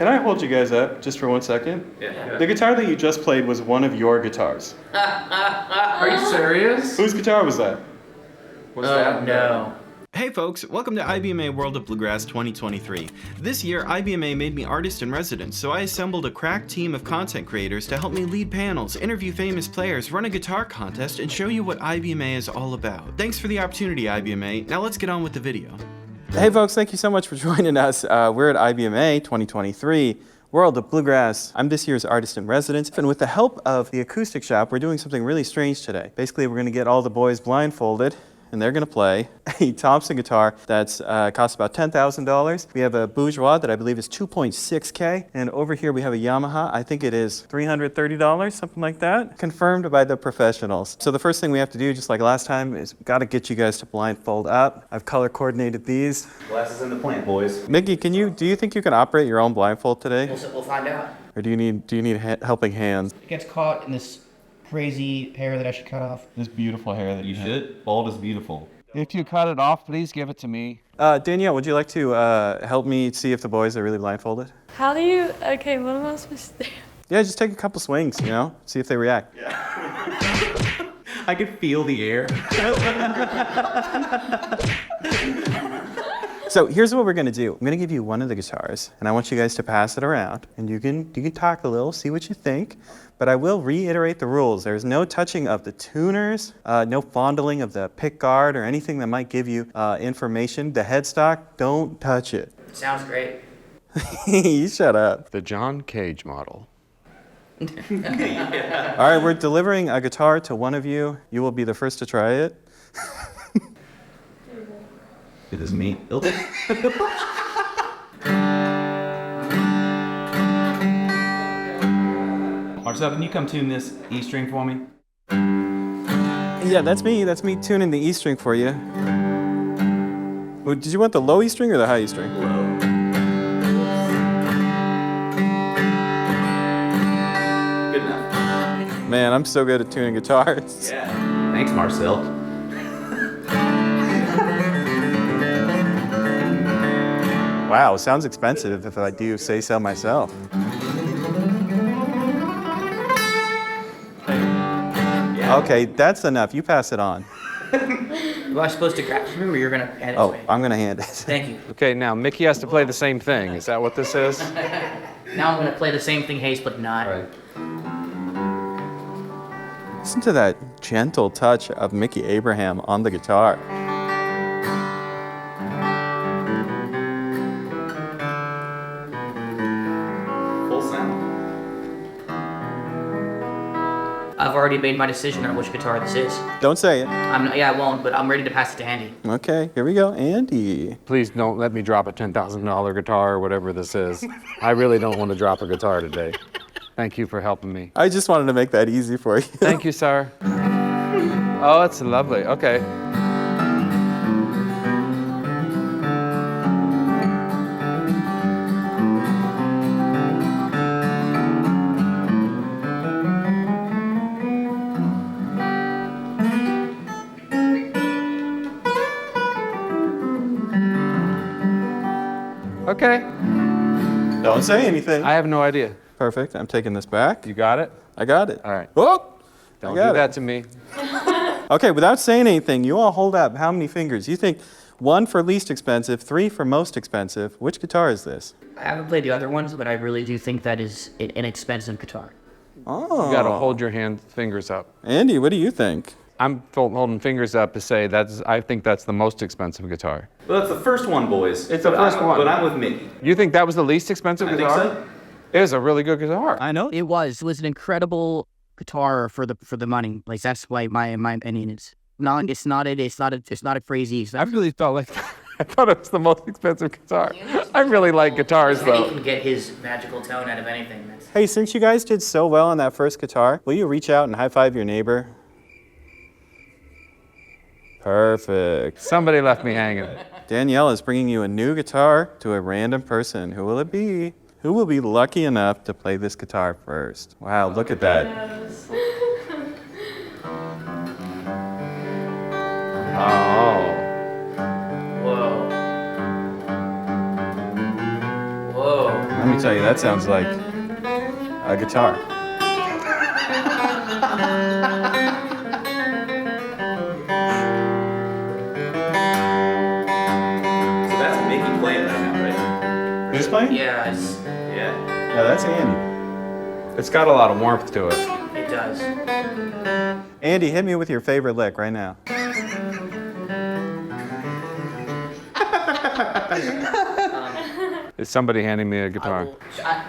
Can I hold you guys up just for 1 second? Yeah. The guitar that you just played was one of your guitars. Are you serious? Whose guitar was that? Was that no? Hey folks, welcome to IBMA World of Bluegrass 2023. This year, IBMA made me artist in residence, so I assembled a crack team of content creators to help me lead panels, interview famous players, run a guitar contest, and show you what IBMA is all about. Thanks for the opportunity, IBMA. Now let's get on with the video. Hey folks, thank you so much for joining us. We're at IBMA 2023. World of Bluegrass. I'm this year's artist in residence, and with the help of the Acoustic Shoppe, we're doing something really strange today. Basically, we're going to get all the boys blindfolded, and they're going to play a Thompson guitar that's costs about $10,000. We have a Bourgeois that I believe is $2.6K, and over here we have a Yamaha. I think it is $330, something like that, confirmed by the professionals. So the first thing we have to do, just like last time, is got to get you guys to blindfold up. I've color coordinated these. Glasses in the plant, boys. Mickey, do you think you can operate your own blindfold today? We'll find out. Or do you need helping hands? It gets caught in this crazy hair that I should cut off. This beautiful hair that You should. Bald is beautiful. If you cut it off, please give it to me. Danielle, would you like to help me see if the boys are really blindfolded? How do you, okay, what am I supposed to do? Yeah, just take a couple swings, see if they react. Yeah. I could feel the air. So here's what we're gonna do. I'm gonna give you one of the guitars, and I want you guys to pass it around. And you can talk a little, see what you think, but I will reiterate the rules. There's no touching of the tuners, no fondling of the pick guard or anything that might give you information. The headstock, don't touch it. Sounds great. You shut up. The John Cage model. All right, we're delivering a guitar to one of you. You will be the first to try it. It is me. Marcel, can you come tune this E string for me? Yeah, that's me. That's me tuning the E string for you. Did you want the low E string or the high E string? Low. Good enough. Man, I'm so good at tuning guitars. Yeah. Thanks, Marcel. Wow, sounds expensive if I do say so myself. Okay, that's enough. You pass it on. Am I supposed to grab? Remember, you're gonna hand it to Oh, me. I'm gonna hand it. Thank you. Okay, now Mickey has to play the same thing. Is that what this is? Now I'm gonna play the same thing Hayes, but not. All right. Listen to that gentle touch of Mickey Abraham on the guitar. Full sound. I've already made my decision on which guitar this is. Don't say it. I won't, but I'm ready to pass it to Andy. Okay, here we go, Andy. Please don't let me drop a $10,000 guitar or whatever this is. I really don't want to drop a guitar today. Thank you for helping me. I just wanted to make that easy for you. Thank you, sir. Oh, it's lovely. Okay. Okay. Don't say anything. I have no idea. Perfect, I'm taking this back. You got it? I got it. All right. Oh! Don't I do got that it. to me. Okay, without saying anything, you all hold up how many fingers? You think 1 for least expensive, 3 for most expensive. Which guitar is this? I haven't played the other ones, but I really do think that is an inexpensive guitar. Oh. You got to hold your fingers up. Andy, what do you think? I'm holding fingers up to say I think that's the most expensive guitar. Well, that's the first one, boys. It's the first one. But I'm with Mickey. You think that was the least expensive I think guitar? so. It is a really good guitar. I know. It was an incredible guitar for the money. Like that's why my opinion is. It's not a crazy. I really felt like I thought it was the most expensive guitar. I really like guitars He though. can get his magical tone out of anything. Hey, since you guys did so well on that first guitar, will you reach out and high-five your neighbor? Perfect. Somebody left me hanging. Danielle is bringing you a new guitar to a random person. Who will it be? Who will be lucky enough to play this guitar first? Wow, look at that. Oh. Whoa. Whoa. I Let me tell you, that sounds like a guitar. So that's Mickey playing right now, right? Who's playing? Yeah, Yeah. Yeah, that's Andy. It's got a lot of warmth to it. it does. Andy, hit me with your favorite lick right now. Is somebody handing me a guitar?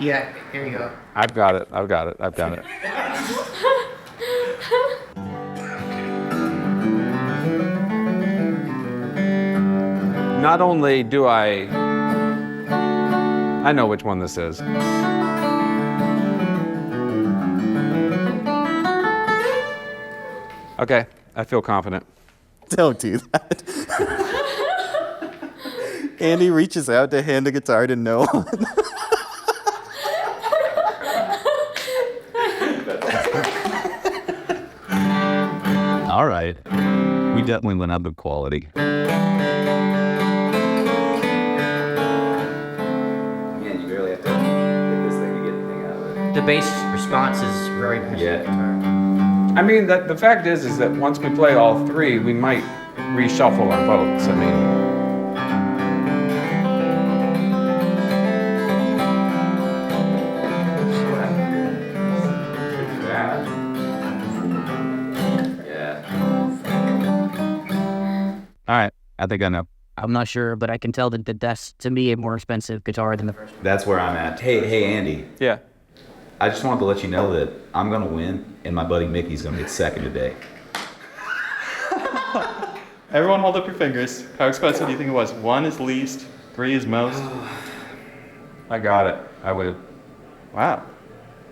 Yeah, here you go. I've got it. I've got it. I've got it. Not only do I know which one this is. Okay, I feel confident. Don't do that. Andy reaches out to hand a guitar to no one. All right. We definitely went up in quality. Man, you barely have to hit this thing to get anything out of it. The bass response is very nice. Yeah. I mean, the fact is that once we play all three, we might reshuffle our votes. I mean, Yeah. All right. I think I know. I'm not sure, but I can tell that that's, to me, a more expensive guitar than the first one. That's where I'm at. Hey, Andy. Yeah. I just wanted to let you know that I'm gonna win, and my buddy Mickey's gonna get second today. Everyone hold up your fingers. How expensive do you think it was? 1 is least, 3 is most. I got it. I would. Wow.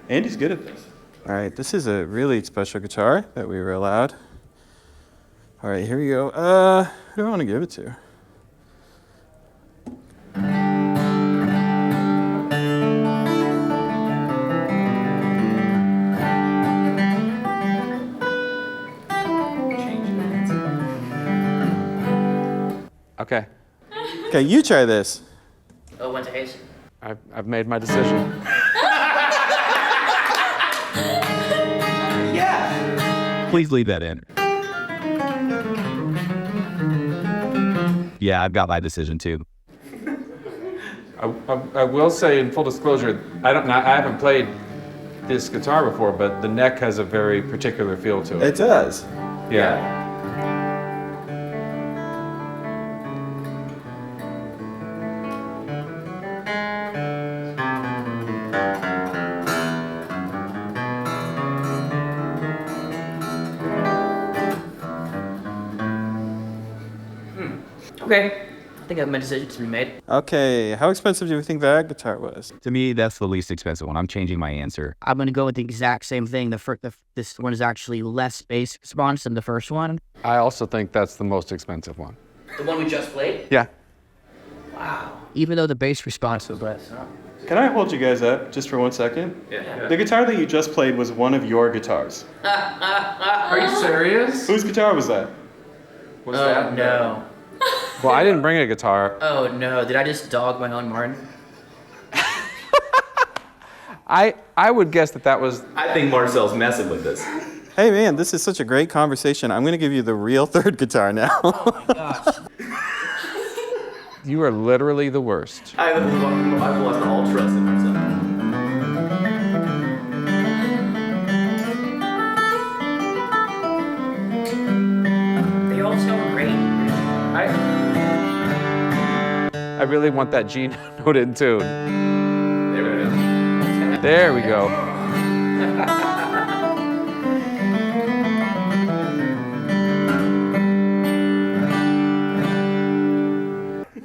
Andy's good at this. All right, this is a really special guitar that we were allowed. All right, here we go. Who do I want to give it to? Okay, Okay, you try this. Oh, went to Hayes. I've made my decision. Please leave that in. Yeah, I've got my decision too. I will say, in full disclosure, I haven't played this guitar before, but the neck has a very particular feel to it. It does. Yeah. Okay. I think my decision's been made. Okay, how expensive do you think that guitar was? To me, that's the least expensive one. I'm changing my answer. I'm going to go with the exact same thing. This one is actually less bass response than the first one. I also think that's the most expensive one. The one we just played? Yeah. Wow. Even though the bass response was less. Huh? Can I hold you guys up just for 1 second? Yeah. The guitar that you just played was one of your guitars. Are you serious? Whose guitar was that? Was Oh, no. Well, I didn't bring a guitar. Oh, no. Did I just dog my own Martin? I would guess that was. I think Marcel's messing with this. Hey man, this is such a great conversation. I'm gonna give you the real third guitar now. Oh, my gosh. You are literally the worst. I've lost all trust in myself. They all sound great. I really want that G note in tune. There we go. There we go.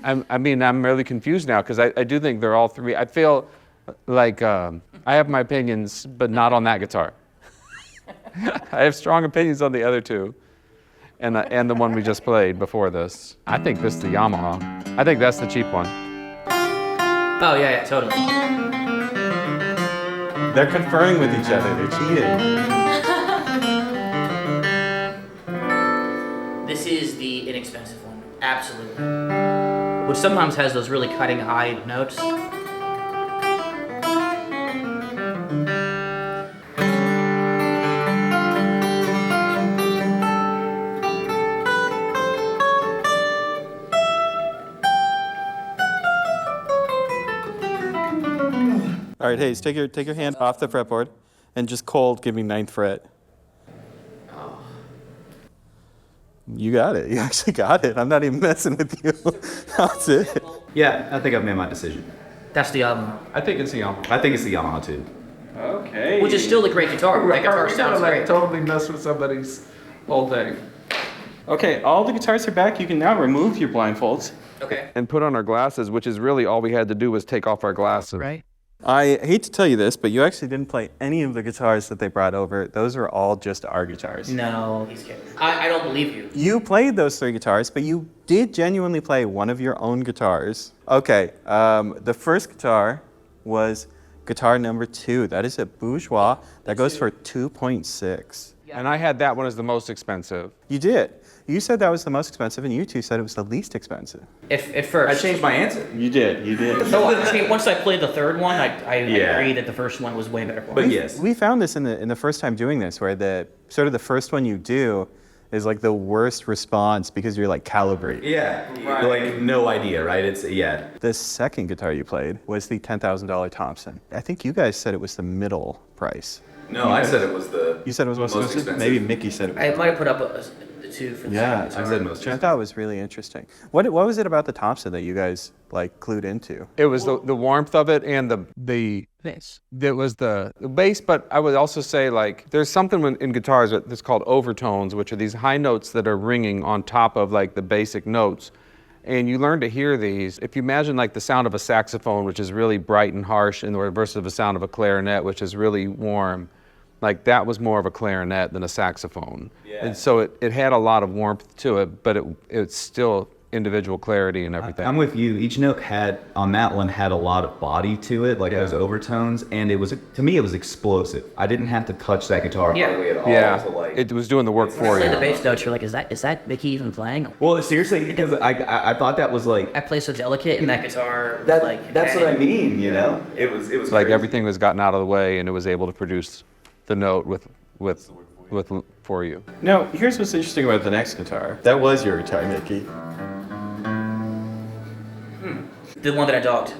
I'm really confused now because I do think they're all three. I feel like I have my opinions, but not on that guitar. I have strong opinions on the other two, and the one we just played before this. I think this is the Yamaha. I think that's the cheap one. Oh, yeah, totally. They're conferring with each other. They're cheating. This is the inexpensive one. Absolutely. Which sometimes has those really cutting high notes. All right, Hayes, take your hand off the fretboard and just cold give me 9th fret. You got it. You actually got it. I'm not even messing with you. That's it. Yeah, I think I've made my decision. That's the album, I think it's the Yamaha. I think it's the Yamaha too. Okay. which is still a great guitar. That guitar sounds great. Totally mess with somebody's whole thing. Okay, all the guitars are back. You can now remove your blindfolds. Okay. And put on our glasses, which is really all we had to do was take off our glasses. Right. I hate to tell you this, but you actually didn't play any of the guitars that they brought over. Those are all just our guitars. No, he's kidding. I don't believe you. You played those 3 guitars, but you did genuinely play one of your own guitars. Okay, the first guitar was guitar number 2. That is a Bourgeois. That goes for 2.6. And I had that one as the most expensive. You did. You said that was the most expensive, and you two said it was the least expensive. At I first. changed my answer. You did. You did. No, once I played the third one, I Yeah. agree that the first one was way better. But yes. We found this in the first time doing this, where the sort of the first one you do is like the worst response because you're like calibrating. Yeah. Like no idea, right? It's yeah. The second guitar you played was the $10,000 Thompson. I think you guys said it was the middle price. No, I said it was the. You said it was most expensive? Maybe Mickey said it was. I might have put up the 2 for the Yeah, second I said most. which I thought was really interesting. What was it about the Thompson that you guys like clued into? It was the warmth of it and the bass. that was the bass, but I would also say like there's something in guitars that's called overtones, which are these high notes that are ringing on top of like the basic notes. And you learn to hear these. If you imagine like the sound of a saxophone, which is really bright and harsh, and the reverse of the sound of a clarinet, which is really warm, like that was more of a clarinet than a saxophone. Yeah. And so it had a lot of warmth to it, but it's still individual clarity and everything. I'm with you. Each note on that one had a lot of body to it, like those overtones, and it was to me it was explosive. I didn't have to touch that guitar hardly at all. Yeah, to like. it was doing the work for Play the you. bass notes, you're like, is that Mickey even playing? Well, seriously, because I thought that was like I play so delicate, and that guitar, that. like That's what I mean, you know. It was Like crazy. everything was gotten out of the way, and it was able to produce the note with for you. No, here's what's interesting about the next guitar. That was your guitar, Mickey. The one that I dogged.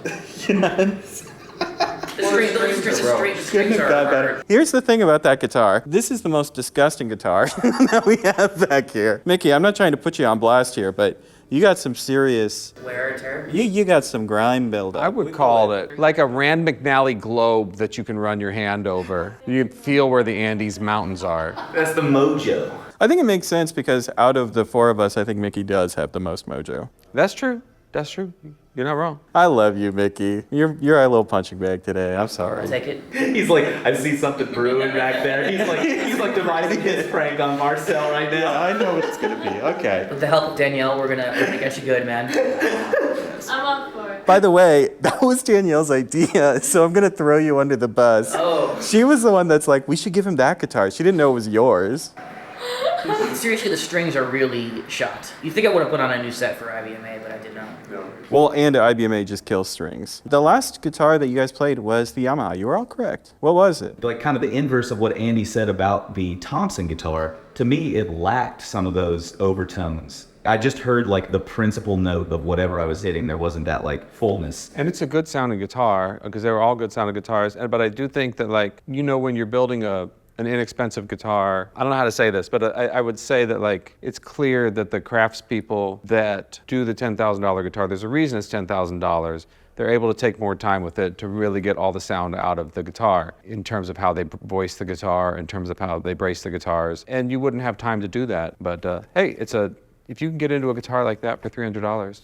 Yes. The strings are hard. Here's the thing about that guitar. This is the most disgusting guitar that we have back here. Mickey, I'm not trying to put you on blast here, but you got some serious, Wear and tear. you got some grime buildup. I would call it like a Rand McNally globe that you can run your hand over. You can feel where the Andes Mountains are. That's the mojo. I think it makes sense because out of the 4 of us, I think Mickey does have the most mojo. That's true. That's true. You're not wrong. I love you, Mickey. You're our little punching bag today. I'm sorry. Take it. He's like, I see something brewing back there. He's like devising his prank on Marcel right now. I know what it's gonna be. Okay. With the help of Danielle, we're gonna get you good, man. I'm up for it. By the way, that was Danielle's idea, so I'm gonna throw you under the bus. Oh. She was the one that's like, we should give him that guitar. She didn't know it was yours. Seriously, the strings are really shot. You think I would have put on a new set for IBMA, but I did not. Well, and IBMA just kills strings. The last guitar that you guys played was the Yamaha. You were all correct. What was it? Like kind of the inverse of what Andy said about the Thompson guitar. To me, it lacked some of those overtones. I just heard like the principal note of whatever I was hitting. There wasn't that like fullness. And it's a good sounding guitar because they were all good sounding guitars. But I do think that like, you know, when you're building an inexpensive guitar, I don't know how to say this, but I would say that like it's clear that the craftspeople that do the $10,000 guitar, there's a reason it's $10,000. They're able to take more time with it to really get all the sound out of the guitar in terms of how they voice the guitar, in terms of how they brace the guitars. And you wouldn't have time to do that. But hey, if you can get into a guitar like that for $300.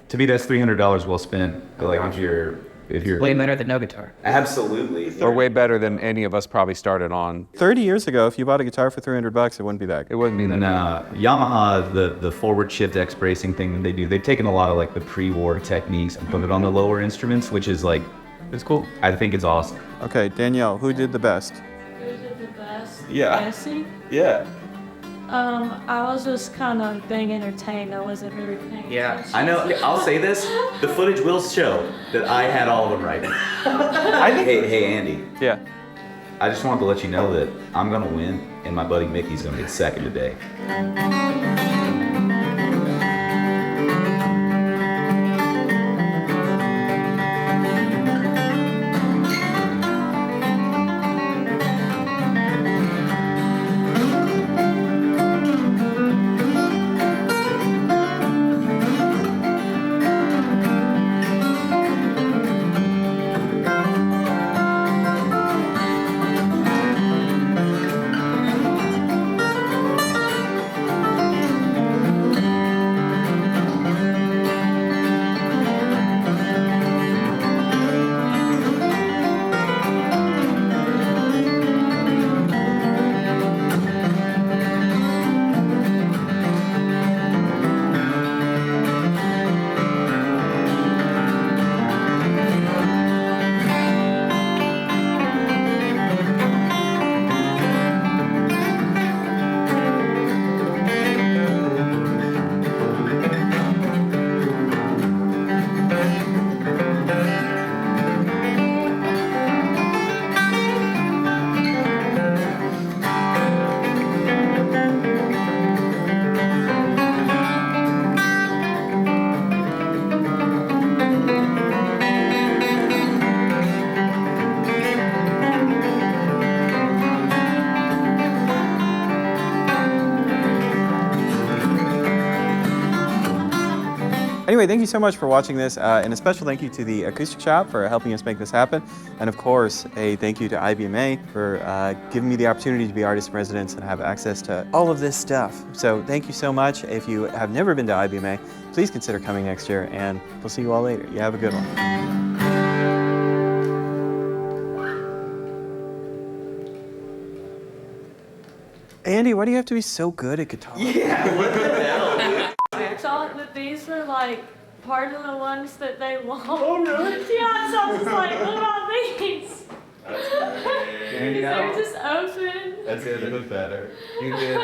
To me, that's $300 well spent. But like if you're Way better than no guitar. absolutely. Or way better than any of us probably started on. 30 years ago, if you bought a guitar for $300, it wouldn't be that It good. wouldn't be that. Nah, Yamaha, the forward shift X bracing thing that they do, they've taken a lot of like the pre-war techniques and put it on the lower instruments, which is like, it's cool. I think it's awesome. Okay, Danielle, who did the best? Who did the best? Yeah. Bessie? Yeah. I was just kind of being entertained. I wasn't really paying Yeah. attention. I know. I'll say this: the footage will show that I had all of them right. Hey, Andy. Yeah. I just wanted to let you know that I'm gonna win, and my buddy Mickey's gonna get second today. Anyway, thank you so much for watching this, and a special thank you to the Acoustic Shoppe for helping us make this happen. And of course, a thank you to IBMA for giving me the opportunity to be artist in residence and have access to all of this stuff. So thank you so much. If you have never been to IBMA, please consider coming next year, and we'll see you all later. You have a good one. Andy, why do you have to be so good at guitar? I thought that these were like part of the ones that they want. Oh, really? Yeah, so I was like, what about these? They're just open. That's a little better. You did